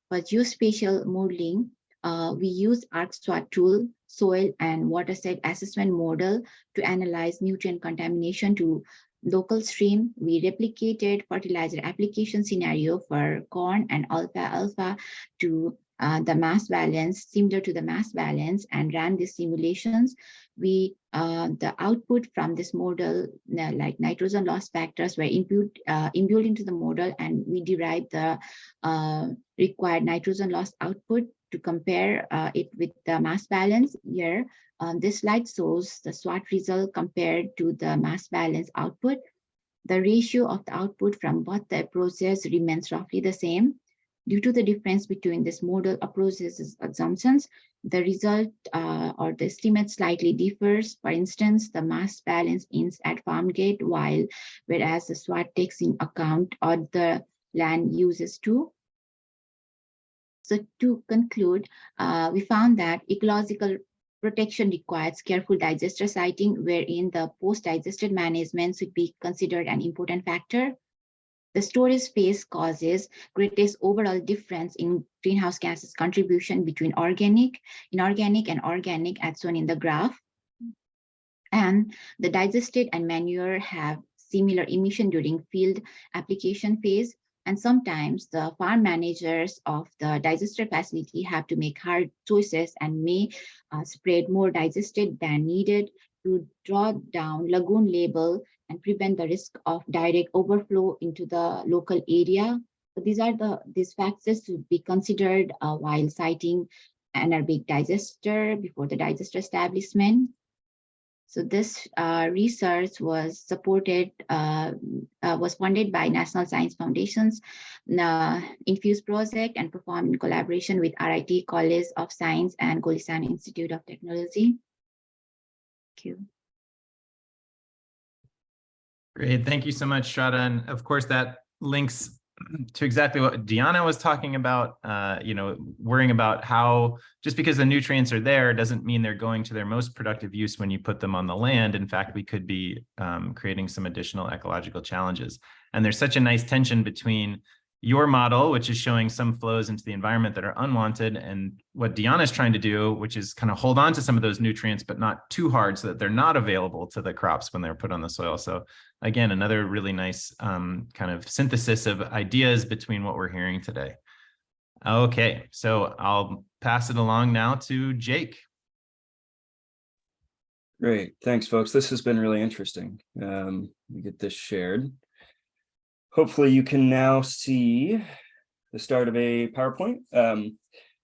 For geospatial modeling, we use ArcSWAT tool, soil and watershed assessment model to analyze nutrient contamination to local stream. We replicated fertilizer application scenario for corn and alfalfa to the mass balance, similar to the mass balance, and ran these simulations. The output from this model, like nitrogen loss factors, were imbued into the model, and we derived the required nitrogen loss output to compare it with the mass balance. Here, this slide shows the SWAT result compared to the mass balance output. The ratio of the output from both the approaches remains roughly the same. Due to the difference between this model approaches assumptions, the result or the estimate slightly differs. For instance, the mass balance ends at farm gate, whereas the SWAT takes in account other land uses too. So to conclude, we found that ecological protection requires careful digester siting, wherein the post-digested management should be considered an important factor. The storage phase causes greatest overall difference in greenhouse gases contribution between organic, inorganic, and organic as shown in the graph. And the digestate and manure have similar emission during field application phase. And sometimes the farm managers of the digester facility have to make hard choices and may spread more digestate than needed to draw down lagoon level and prevent the risk of direct overflow into the local area. So these factors to be considered while citing anaerobic digester before the digester establishment. So this research was funded by National Science Foundation's Infuse project and performed in collaboration with RIT College of Science and Rochester Institute of Technology. Thank you. Great, thank you so much, Shradha. And of course, that links to exactly what Diana was talking about, worrying about how just because the nutrients are there doesn't mean they're going to their most productive use when you put them on the land. In fact, we could be creating some additional ecological challenges. And there's such a nice tension between your model, which is showing some flows into the environment that are unwanted, and what Diana is trying to do, which is kind of hold on to some of those nutrients, but not too hard so that they're not available to the crops when they're put on the soil. So again, another really nice kind of synthesis of ideas between what we're hearing today. Okay, so I'll pass it along now to Jake. Great. Thanks, folks. This has been really interesting. Let me get this shared. Hopefully you can now see the start of a PowerPoint.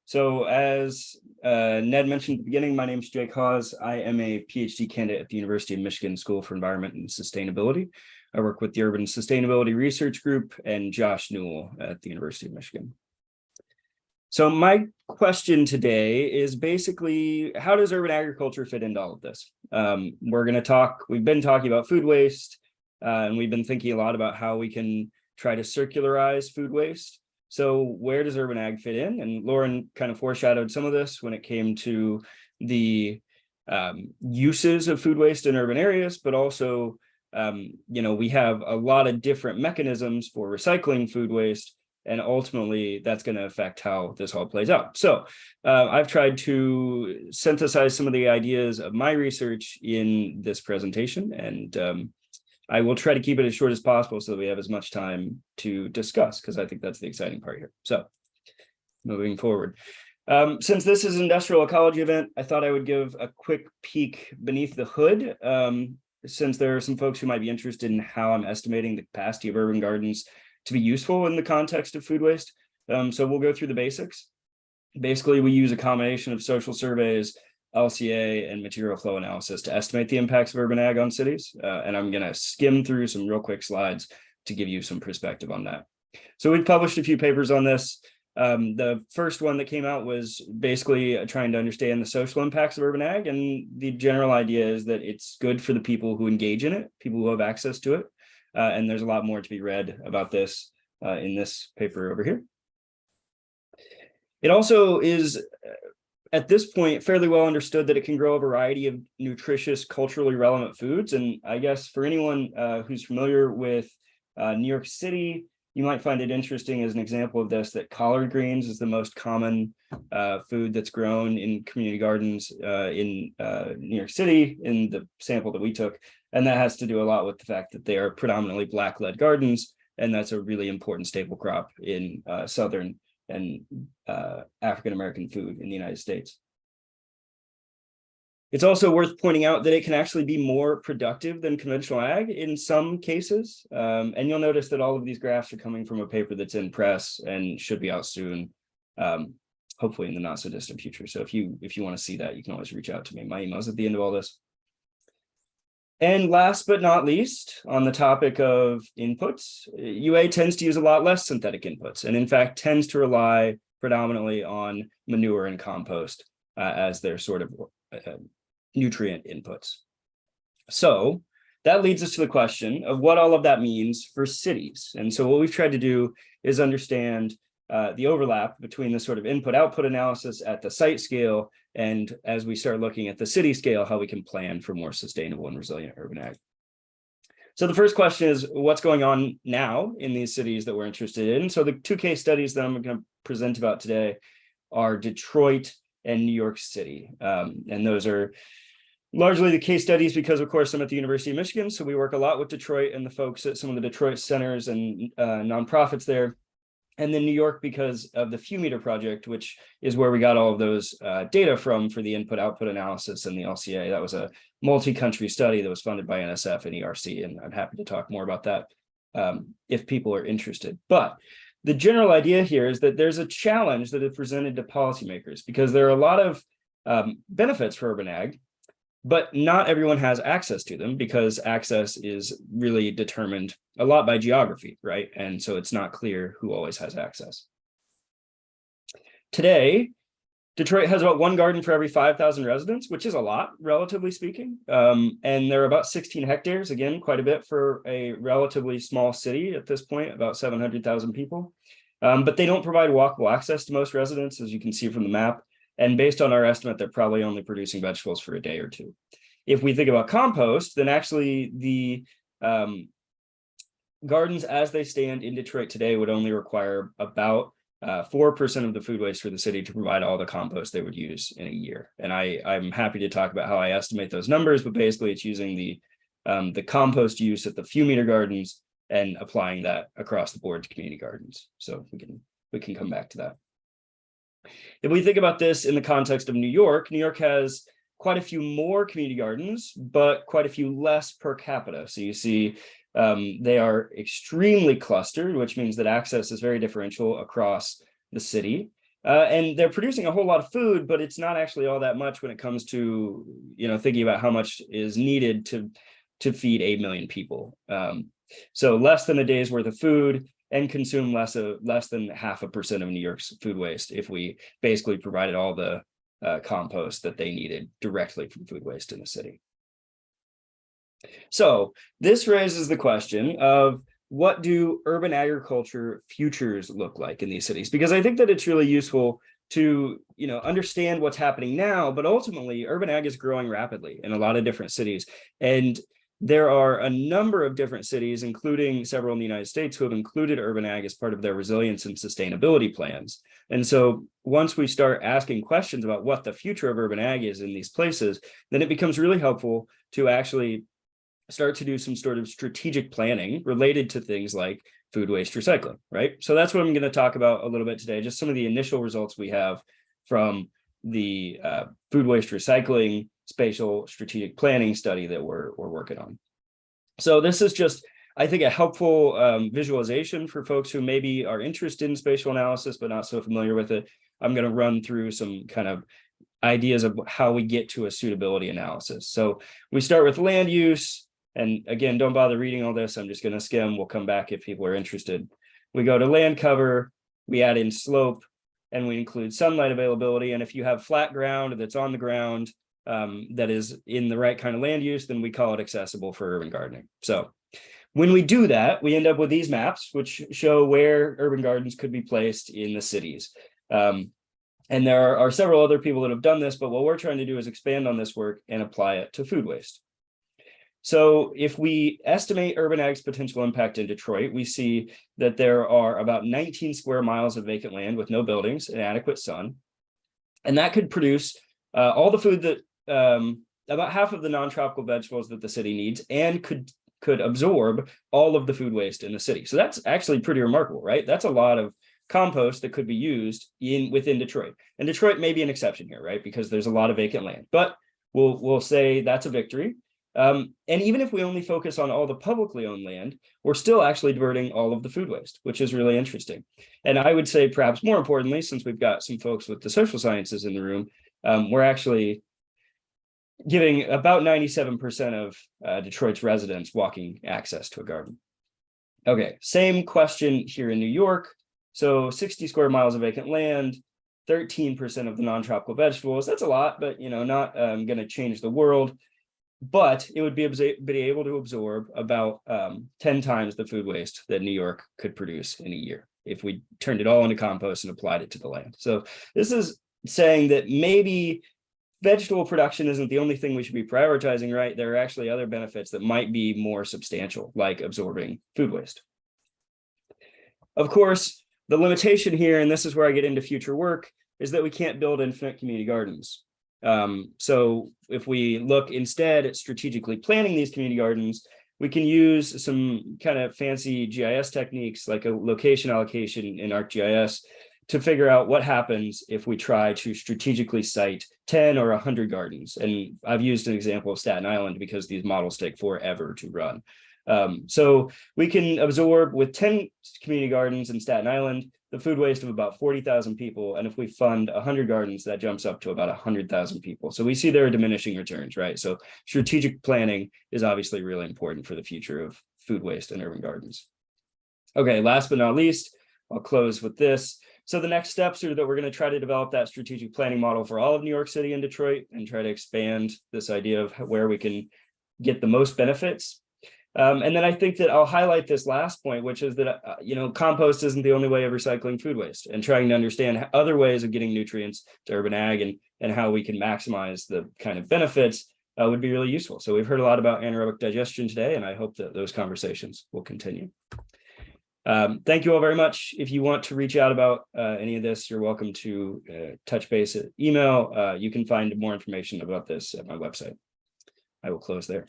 So as Ned mentioned at the beginning, my name is Jake Hawes. I am a PhD candidate at the University of Michigan School for Environment and Sustainability. I work with the Urban Sustainability Research Group and Josh Newell at the University of Michigan. So my question today is basically, how does urban agriculture fit into all of this? We've been talking about food waste, and we've been thinking a lot about how we can try to circularize food waste. So where does urban ag fit in? And Lauren kind of foreshadowed some of this when it came to the uses of food waste in urban areas, but also, we have a lot of different mechanisms for recycling food waste. And ultimately, that's going to affect how this all plays out. So I've tried to synthesize some of the ideas of my research in this presentation, and I will try to keep it as short as possible so that we have as much time to discuss, because I think that's the exciting part here. So moving forward. Since this is an industrial ecology event, I thought I would give a quick peek beneath the hood, since there are some folks who might be interested in how I'm estimating the capacity of urban gardens to be useful in the context of food waste. So we'll go through the basics. Basically, we use a combination of social surveys, LCA, and material flow analysis to estimate the impacts of urban ag on cities. And I'm going to skim through some real quick slides to give you some perspective on that. So we've published a few papers on this. The first one that came out was basically trying to understand the social impacts of urban ag. And the general idea is that it's good for the people who engage in it, people who have access to it. And there's a lot more to be read about this in this paper over here. It also is, at this point, fairly well understood that it can grow a variety of nutritious, culturally relevant foods. And I guess for anyone who's familiar with New York City, you might find it interesting as an example of this, that collard greens is the most common food that's grown in community gardens in New York City in the sample that we took. And that has to do a lot with the fact that they are predominantly black-led gardens, and that's a really important staple crop in Southern and African-American food in the United States. It's also worth pointing out that it can actually be more productive than conventional ag in some cases. And you'll notice that all of these graphs are coming from a paper that's in press and should be out soon, hopefully in the not so distant future. So if you want to see that, you can always reach out to me. My email's at the end of all this. And last but not least, on the topic of inputs, UA tends to use a lot less synthetic inputs, and in fact tends to rely predominantly on manure and compost as their sort of nutrient inputs. So that leads us to the question of what all of that means for cities. And so what we've tried to do is understand the overlap between the sort of input-output analysis at the site scale, and as we start looking at the city scale, how we can plan for more sustainable and resilient urban ag. So the first question is, what's going on now in these cities that we're interested in? So the two case studies that I'm going to present about today are Detroit and New York City. And those are largely the case studies because, of course, I'm at the University of Michigan, so we work a lot with Detroit and the folks at some of the Detroit centers and nonprofits there. And then New York because of the Few Meter project, which is where we got all of those data from for the input-output analysis and the LCA. That was a multi-country study that was funded by NSF and ERC, and I'm happy to talk more about that if people are interested. But the general idea here is that there's a challenge that is presented to policymakers because there are a lot of benefits for urban ag, but not everyone has access to them because access is really determined a lot by geography, right? And so it's not clear who always has access. Today, Detroit has about one garden for every 5,000 residents, which is a lot, relatively speaking. And there are about 16 hectares, again, quite a bit for a relatively small city at this point, about 700,000 people. But they don't provide walkable access to most residents, as you can see from the map. And based on our estimate, they're probably only producing vegetables for a day or two. If we think about compost, then actually the gardens as they stand in Detroit today would only require about 4% of the food waste for the city to provide all the compost they would use in a year. And I'm happy to talk about how I estimate those numbers, but basically it's using the compost use at the Few Meter gardens and applying that across the board to community gardens. So we can come back to that. If we think about this in the context of New York has quite a few more community gardens, but quite a few less per capita. So you see they are extremely clustered, which means that access is very differential across the city. And they're producing a whole lot of food, but it's not actually all that much when it comes to, thinking about how much is needed to feed 8 million people. So less than a day's worth of food, and consume less than 0.5% of New York's food waste if we basically provided all the compost that they needed directly from food waste in the city. So this raises the question of, what do urban agriculture futures look like in these cities? Because I think that it's really useful to understand what's happening now, but ultimately urban ag is growing rapidly in a lot of different cities. And there are a number of different cities, including several in the United States, who have included urban ag as part of their resilience and sustainability plans. And so once we start asking questions about what the future of urban ag is in these places, then it becomes really helpful to actually start to do some sort of strategic planning related to things like food waste recycling, right? So that's what I'm going to talk about a little bit today, just some of the initial results we have from the food waste recycling spatial strategic planning study that we're working on. So this is just, I think, a helpful visualization for folks who maybe are interested in spatial analysis, but not so familiar with it. I'm going to run through some kind of ideas of how we get to a suitability analysis. So we start with land use. And again, don't bother reading all this. I'm just going to skim. We'll come back if people are interested. We go to land cover, we add in slope, and we include sunlight availability. And if you have flat ground that's on the ground that is in the right kind of land use, then we call it accessible for urban gardening. So when we do that, we end up with these maps, which show where urban gardens could be placed in the cities. And there are several other people that have done this, but what we're trying to do is expand on this work and apply it to food waste. So if we estimate urban ag's potential impact in Detroit, we see that there are about 19 square miles of vacant land with no buildings and adequate sun. And that could produce all the food that about half of the non-tropical vegetables that the city needs, and could absorb all of the food waste in the city. So that's actually pretty remarkable, right? That's a lot of compost that could be used within Detroit. And Detroit may be an exception here, right? Because there's a lot of vacant land, but we'll say that's a victory. And even if we only focus on all the publicly owned land, we're still actually diverting all of the food waste, which is really interesting. And I would say perhaps more importantly, since we've got some folks with the social sciences in the room, we're actually giving about 97% of Detroit's residents walking access to a garden. Okay, same question here in New York. So 60 square miles of vacant land, 13% of the non-tropical vegetables. That's a lot, but not going to change the world. But it would be able to absorb about 10 times the food waste that New York could produce in a year if we turned it all into compost and applied it to the land. So this is saying that maybe vegetable production isn't the only thing we should be prioritizing, right? There are actually other benefits that might be more substantial, like absorbing food waste. Of course, the limitation here, and this is where I get into future work, is that we can't build infinite community gardens. So if we look instead at strategically planning these community gardens, we can use some kind of fancy GIS techniques like a location allocation in ArcGIS to figure out what happens if we try to strategically site 10 or 100 gardens. And I've used an example of Staten Island because these models take forever to run. So we can absorb with 10 community gardens in Staten Island the food waste of about 40,000 people. And if we fund 100 gardens, that jumps up to about 100,000 people. So we see there are diminishing returns, right? So strategic planning is obviously really important for the future of food waste and urban gardens. Okay, last but not least, I'll close with this. So the next steps are that we're going to try to develop that strategic planning model for all of New York City and Detroit and try to expand this idea of where we can get the most benefits. And then I think that I'll highlight this last point, which is that, compost isn't the only way of recycling food waste, and trying to understand other ways of getting nutrients to urban ag and how we can maximize the kind of benefits would be really useful. So we've heard a lot about anaerobic digestion today, and I hope that those conversations will continue. Thank you all very much. If you want to reach out about any of this, you're welcome to touch base at email. You can find more information about this at my website. I will close there.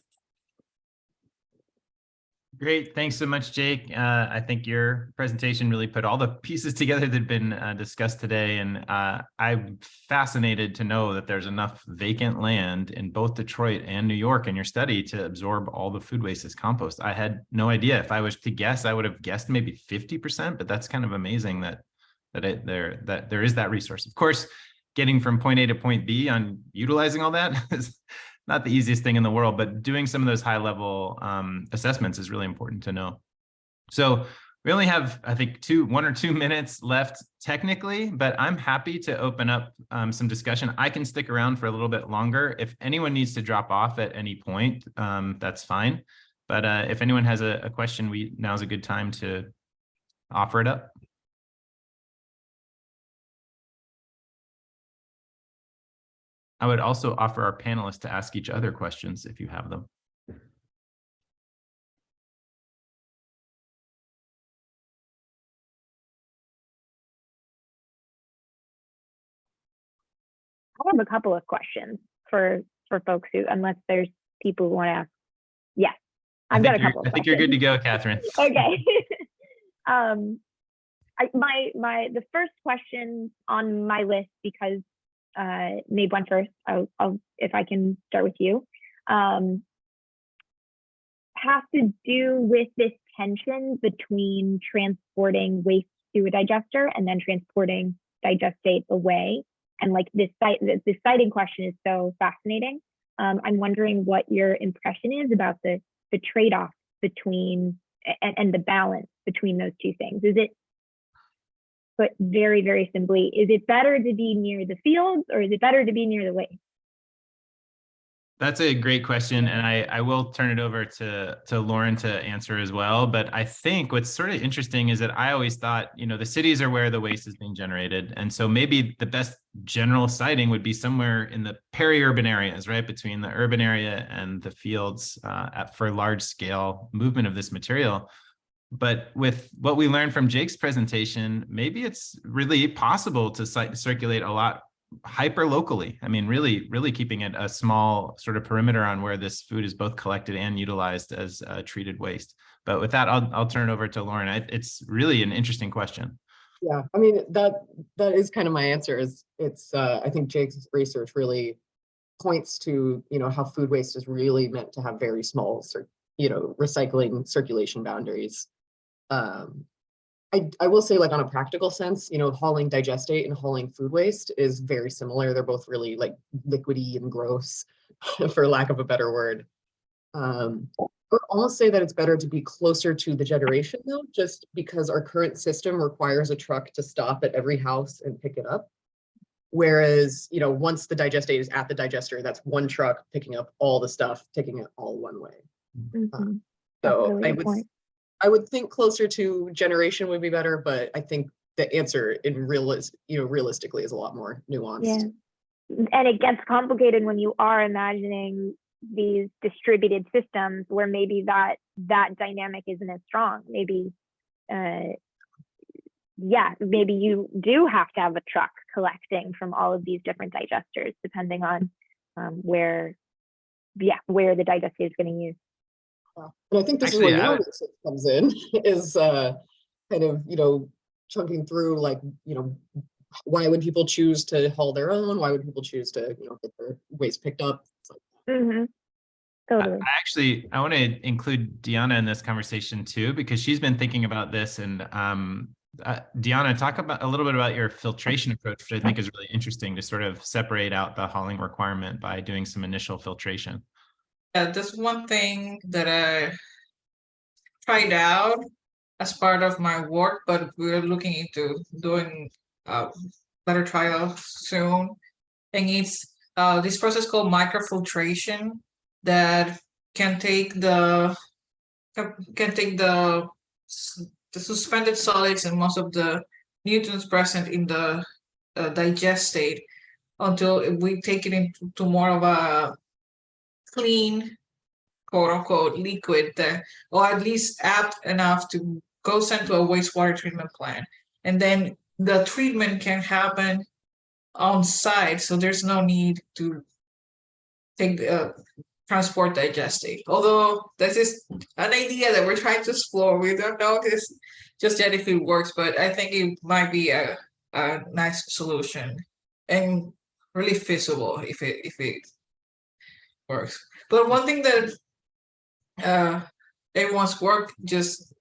Great. Thanks so much, Jake. I think your presentation really put all the pieces together that have been discussed today. And I'm fascinated to know that there's enough vacant land in both Detroit and New York in your study to absorb all the food waste as compost. I had no idea. If I was to guess, I would have guessed maybe 50%, but that's kind of amazing that there is that resource. Of course, getting from point A to point B on utilizing all that is not the easiest thing in the world, but doing some of those high level assessments is really important to know. So we only have, I think, 1 or 2 minutes left technically, but I'm happy to open up some discussion. I can stick around for a little bit longer. If anyone needs to drop off at any point, that's fine. But if anyone has a question, now's a good time to offer it up. I would also offer our panelists to ask each other questions if you have them. I have a couple of questions for folks who, unless there's people who want to ask. Yes, I've got a couple of questions. I think you're good to go, Catherine. Okay. The first question on my list, because Mabe went first, I'll if I can start with you, has to do with this tension between transporting waste to a digester and then transporting digestate away. And like this siting question is so fascinating. I'm wondering what your impression is about the trade-off between and the balance between those two things. Is it, put very, very simply, is it better to be near the fields or is it better to be near the waste? That's a great question, and I will turn it over to Lauren to answer as well. But I think what's sort of interesting is that I always thought, the cities are where the waste is being generated, and so maybe the best general siting would be somewhere in the peri-urban areas, right, between the urban area and the fields for large scale movement of this material. But with what we learned from Jake's presentation, maybe it's really possible to circulate a lot hyper locally. I mean, really keeping it a small sort of perimeter on where this food is both collected and utilized as treated waste. But with that, I'll turn it over to Lauren. It's really an interesting question. Yeah, I mean, that is kind of my answer. It's I think Jake's research really points to, how food waste is really meant to have very small, recycling circulation boundaries. I will say, like, on a practical sense, hauling digestate and hauling food waste is very similar. They're both really like liquidy and gross, for lack of a better word. I would almost say that it's better to be closer to the generation though, just because our current system requires a truck to stop at every house and pick it up. Whereas, once the digestate is at the digester, that's one truck picking up all the stuff, taking it all one way. Mm-hmm. So I would think closer to generation would be better, but I think the answer in realistically is a lot more nuanced. Yeah. And it gets complicated when you are imagining these distributed systems where maybe that dynamic isn't as strong. Maybe, maybe you do have to have a truck collecting from all of these different digesters, depending on where the digestate is getting used. And I think this Actually, is where your research comes in, is kind of, chunking through, like, why would people choose to haul their own? Why would people choose to, get their waste picked up? Mm-hmm. Totally. I want to include Deanna in this conversation too, because she's been thinking about this. And Deanna, talk a little bit about your filtration approach, which I think is really interesting, to sort of separate out the hauling requirement by doing some initial filtration. That's one thing that I tried out as part of my work, but we're looking into doing better trial soon. And it's this process called microfiltration that can take the suspended solids and most of the nutrients present in the digestate until we take it into more of a clean, quote unquote, liquid that, or at least apt enough to go sent to a wastewater treatment plant. And then the treatment can happen on site. So there's no need to take transport digestate. Although this is an idea that we're trying to explore. We don't know this just yet if it works, but I think it might be a nice solution and really feasible if it works. But one thing that everyone's work just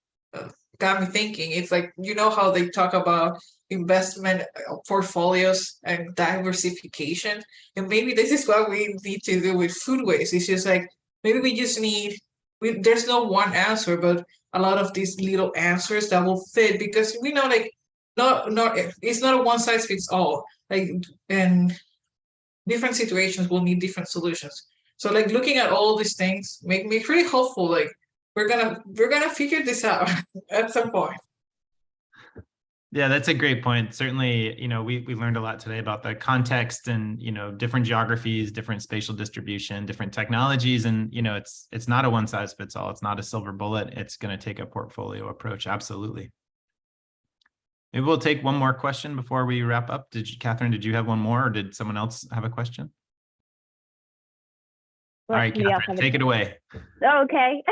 got me thinking. It's like, you know how they talk about investment portfolios and diversification, and maybe this is what we need to do with food waste. It's just like maybe we just need there's no one answer, but a lot of these little answers that will fit, because we know like not it's not a one size fits all, like, and different situations will need different solutions. So like looking at all these things make me pretty hopeful, like we're gonna figure this out at some point. Yeah, that's a great point. Certainly, we learned a lot today about the context and, different geographies, different spatial distribution, different technologies. And, it's not a one size fits all. It's not a silver bullet. It's going to take a portfolio approach. Absolutely. Maybe we'll take one more question before we wrap up. Catherine, did you have one more, or did someone else have a question? All right, Catherine, take it away. Okay.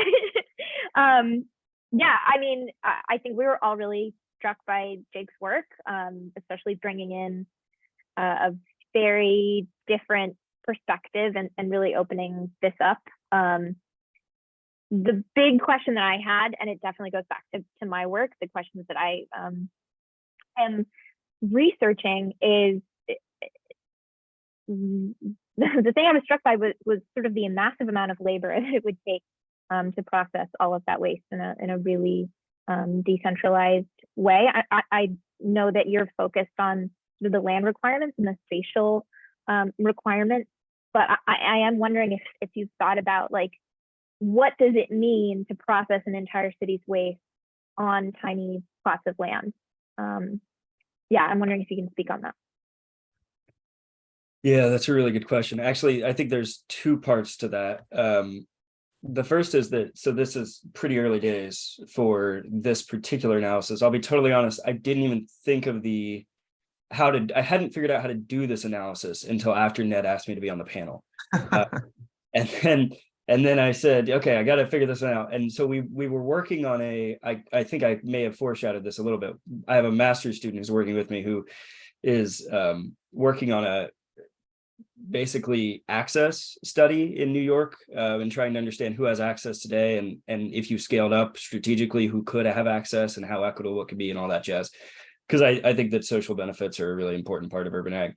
Yeah, I mean, I think we were all really struck by Jake's work, especially bringing in a very different perspective and really opening this up. The big question that I had, and it definitely goes back to my work, the questions that I am researching is, the thing I was struck by was sort of the massive amount of labor it would take to process all of that waste in a really decentralized way. I know that you're focused on the land requirements and the spatial requirements, but I am wondering if you've thought about, like, what does it mean to process an entire city's waste on tiny plots of land? Yeah, I'm wondering if you can speak on that. Yeah, that's a really good question. Actually, I think there's two parts to that. The first is that, so this is pretty early days for this particular analysis. I'll be totally honest, I didn't even think of I hadn't figured out how to do this analysis until after Ned asked me to be on the panel. And then I said, okay, I got to figure this out. And so we were working on I think I may have foreshadowed this a little bit. I have a master's student who's working with me who is working on a basically access study in New York, and trying to understand who has access today, and if you scaled up strategically, who could have access and how equitable it could be and all that jazz. Because I think that social benefits are a really important part of urban ag.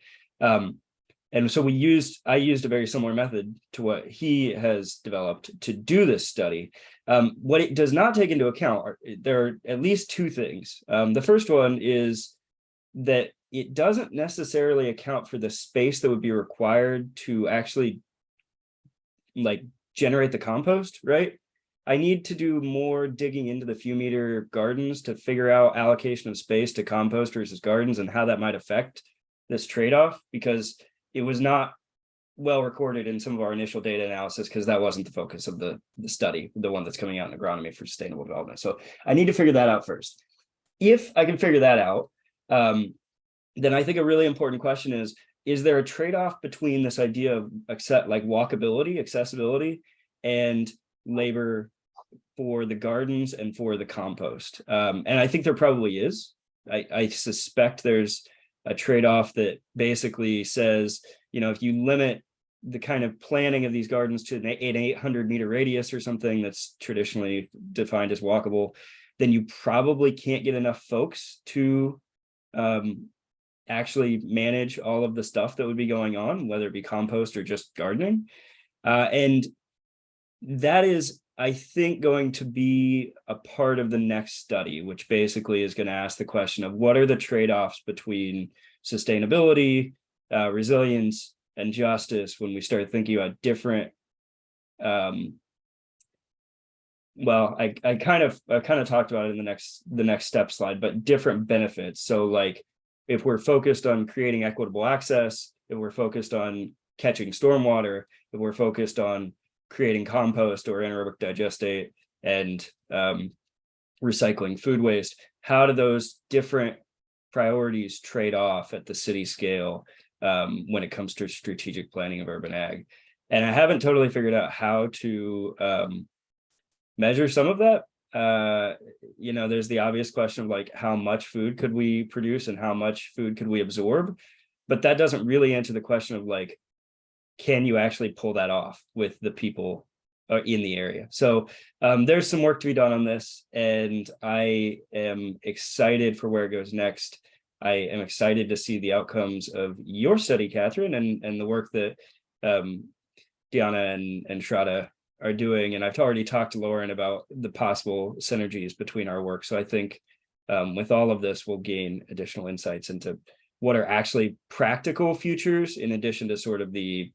And so I used a very similar method to what he has developed to do this study. What it does not take into account there are at least two things. The first one is that it doesn't necessarily account for the space that would be required to actually like generate the compost, right? I need to do more digging into the few meter gardens to figure out allocation of space to compost versus gardens and how that might affect this trade-off, because it was not well recorded in some of our initial data analysis, because that wasn't the focus of the study, the one that's coming out in agronomy for sustainable development. So I need to figure that out first. If I can figure that out, then I think a really important question is there a trade-off between this idea of walkability, accessibility, and labor for the gardens and for the compost? And I think there probably is. I suspect there's a trade-off that basically says, if you limit the kind of planning of these gardens to an 800 meter radius or something that's traditionally defined as walkable, then you probably can't get enough folks to actually manage all of the stuff that would be going on, whether it be compost or just gardening. And that is, I think, going to be a part of the next study, which basically is going to ask the question of what are the trade-offs between sustainability, resilience, and justice when we start thinking about different I kind of talked about it in the next step slide, but different benefits. So like, if we're focused on creating equitable access, if we're focused on catching stormwater, if we're focused on creating compost or anaerobic digestate and recycling food waste, how do those different priorities trade off at the city scale when it comes to strategic planning of urban ag? And I haven't totally figured out how to measure some of that. There's the obvious question of like, how much food could we produce and how much food could we absorb? But that doesn't really answer the question of like, can you actually pull that off with the people in the area? So there's some work to be done on this, and I am excited for where it goes next. I am excited to see the outcomes of your study, Catherine, and the work that Diana and Shradha are doing. And I've already talked to Lauren about the possible synergies between our work. So I think with all of this, we'll gain additional insights into what are actually practical futures, in addition to sort of the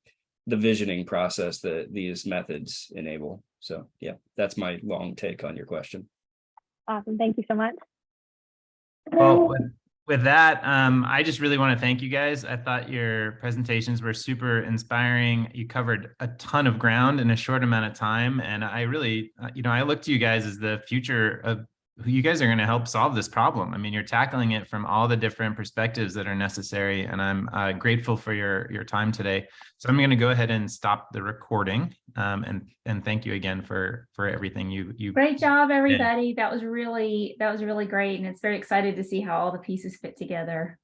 visioning process that these methods enable. So yeah, that's my long take on your question. Awesome. Thank you so much. Well, with that, I just really want to thank you guys. I thought your presentations were super inspiring. You covered a ton of ground in a short amount of time. And I really, I look to you guys as the future of who you guys are going to help solve this problem. I mean, you're tackling it from all the different perspectives that are necessary. And I'm grateful for your time today. So I'm going to go ahead and stop the recording. And thank you again for everything you Great job, everybody. That was really great. And it's very excited to see how all the pieces fit together.